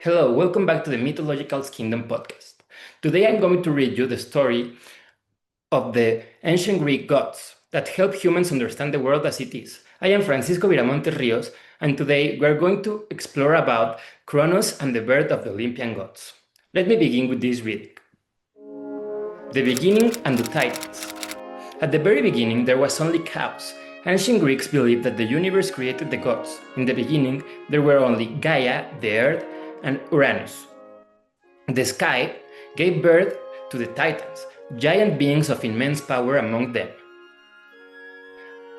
Hello, welcome back to the Mythological Kingdom podcast. Today I'm going to read you the story of the ancient Greek gods that help humans understand the world as it is. I am Francisco Viramontes Rios, and today we're going to explore about Kronos and the birth of the Olympian gods. Let me begin with this reading. The beginning and the Titans. At the very beginning, there was only chaos. Ancient Greeks believed that the universe created the gods. In the beginning, there were only Gaia, the earth, and Uranus. The sky gave birth to the Titans, giant beings of immense power among them.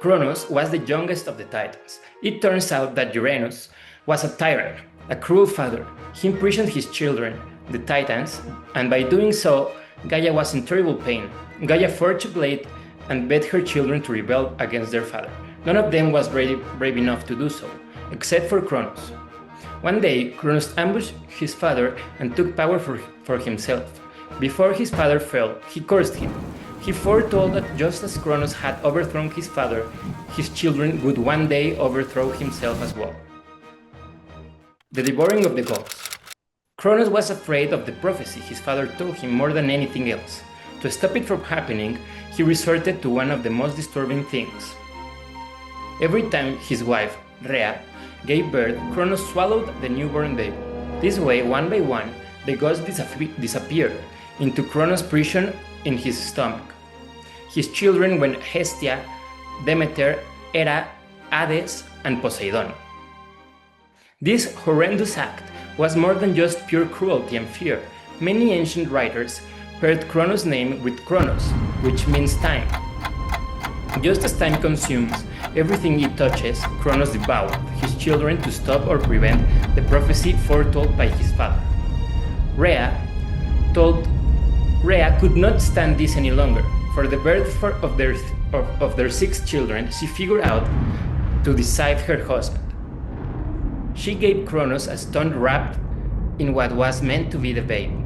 Kronos was the youngest of the Titans. It turns out that Uranus was a tyrant, a cruel father. He imprisoned his children, the Titans, and by doing so, Gaia was in terrible pain. Gaia forged a blade and bade her children to rebel against their father. None of them was brave enough to do so, except for Kronos. One day, Kronos ambushed his father and took power for himself. Before his father fell, he cursed him. He foretold that just as Kronos had overthrown his father, his children would one day overthrow himself as well. The devouring of the gods. Kronos was afraid of the prophecy his father told him more than anything else. To stop it from happening, he resorted to one of the most disturbing things. Every time his wife, Rhea, gave birth, Kronos swallowed the newborn baby. This way, one by one, the gods disappeared into Kronos' prison in his stomach. His children were Hestia, Demeter, Hera, Hades, and Poseidon. This horrendous act was more than just pure cruelty and fear. Many ancient writers paired Kronos' name with Chronos, which means time. Just as time consumes everything it touches, Kronos devoured his children to stop or prevent the prophecy foretold by his father. Rhea could not stand this any longer. For the birth of their 6 children, she figured out to deceive her husband. She gave Kronos a stone wrapped in what was meant to be the baby.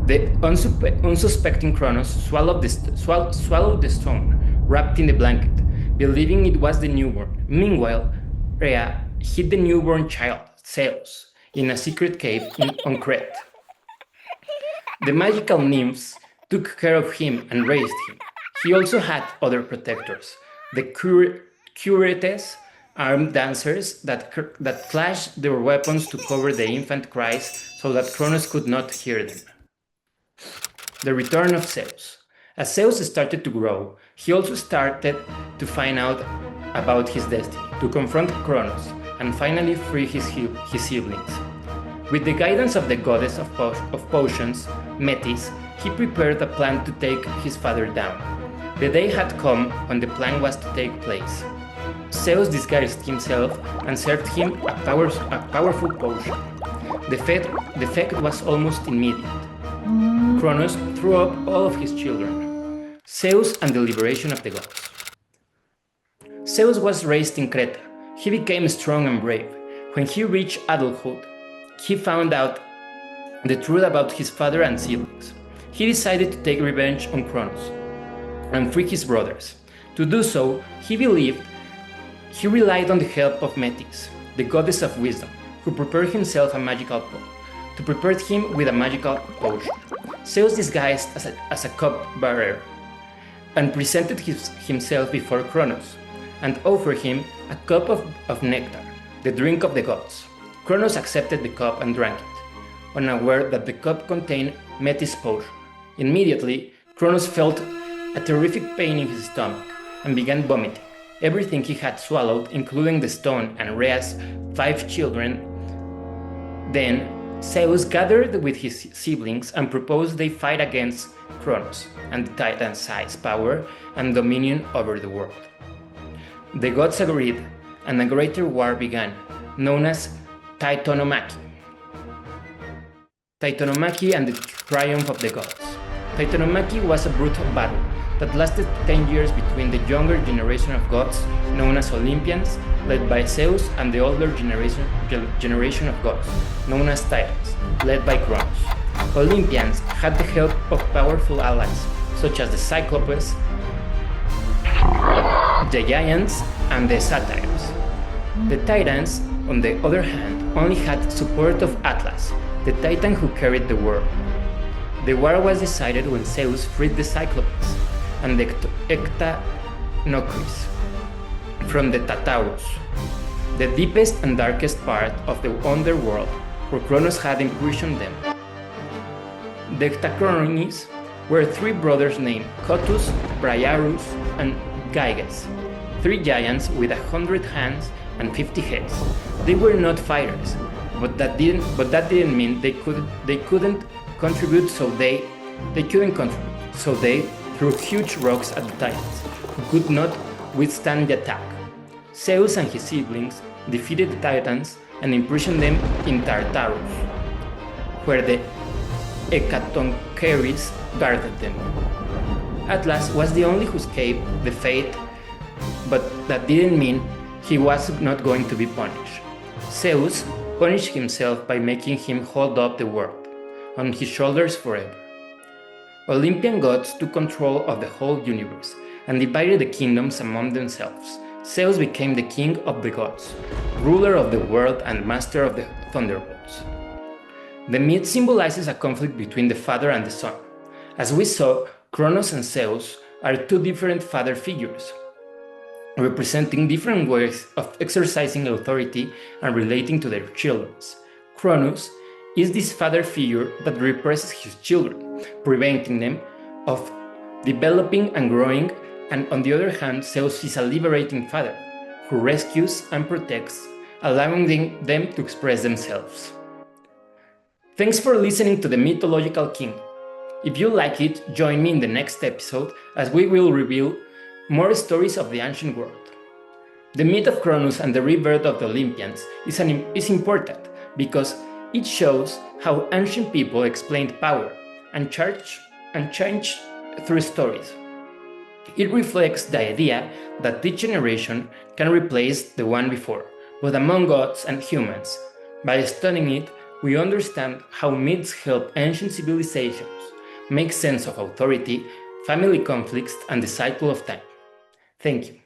The unsuspecting Kronos swallowed the stone wrapped in the blanket, believing it was the newborn. Meanwhile, Rhea hid the newborn child, Celis, in a secret cave on Crete. The magical nymphs took care of him and raised him. He also had other protectors, the curetes, armed dancers that clashed their weapons to cover the infant cries so that Kronos could not hear them. The return of Zeus. As Zeus started to grow, he also started to find out about his destiny, to confront Kronos, and finally free his siblings. With the guidance of the goddess of potions, Metis, he prepared a plan to take his father down. The day had come when the plan was to take place. Zeus disguised himself and served him a powerful potion. The effect was almost immediate. Kronos threw up all of his children. Zeus and the liberation of the gods. Zeus was raised in Crete. He became strong and brave. When he reached adulthood, he found out the truth about his father and siblings. He decided to take revenge on Kronos and free his brothers. To do so, he relied on the help of Metis, the goddess of wisdom, who prepared him with a magical potion. Zeus disguised as a cup-bearer and presented himself before Kronos and offered him a cup of nectar, the drink of the gods. Kronos accepted the cup and drank it, unaware that the cup contained Metis' potion. Immediately, Kronos felt a terrific pain in his stomach and began vomiting everything he had swallowed, including the stone and Rhea's 5 children. Then Zeus gathered with his siblings and proposed they fight against Kronos and the Titan's size, power, and dominion over the world. The gods agreed, and a greater war began, known as Titanomachy. Titanomachy and the triumph of the gods. Titanomachy was a brutal battle that lasted 10 years between the younger generation of gods, known as Olympians, led by Zeus, and the older generation of gods, known as Titans, led by Kronos. Olympians had the help of powerful allies, such as the Cyclopes, the Giants, and the Satyrs. The Titans, on the other hand, only had support of Atlas, the titan who carried the world. The war was decided when Zeus freed the Cyclopes and the Ectanocris from the Tartarus, the deepest and darkest part of the underworld where Cronos had imprisoned them. The Ectanocris were three brothers named Cottus, Briarus, and Gyges, three giants with 100 hands and 50 heads. They were not fighters, but that didn't mean they couldn't contribute. So they threw huge rocks at the Titans, who could not withstand the attack. Zeus and his siblings defeated the Titans and imprisoned them in Tartarus, where the Ectanocris guarded them. Atlas was the only who escaped the fate, but that didn't mean he was not going to be punished. Zeus punished himself by making him hold up the world on his shoulders forever. Olympian gods took control of the whole universe and divided the kingdoms among themselves. Zeus became the king of the gods, ruler of the world and master of the thunderbolts. The myth symbolizes a conflict between the father and the son. As we saw, Cronos and Zeus are two different father figures, representing different ways of exercising authority and relating to their children. Cronos is this father figure that represses his children, preventing them of developing and growing, and on the other hand, Zeus is a liberating father who rescues and protects, allowing them to express themselves. Thanks for listening to The Mythological King. If you like it, join me in the next episode as we will reveal more stories of the ancient world. The myth of Cronos and the rebirth of the Olympians is important because it shows how ancient people explained power and change through stories. It reflects the idea that each generation can replace the one before, but among gods and humans. By studying it, we understand how myths help ancient civilizations make sense of authority, family conflicts, and the cycle of time. Thank you.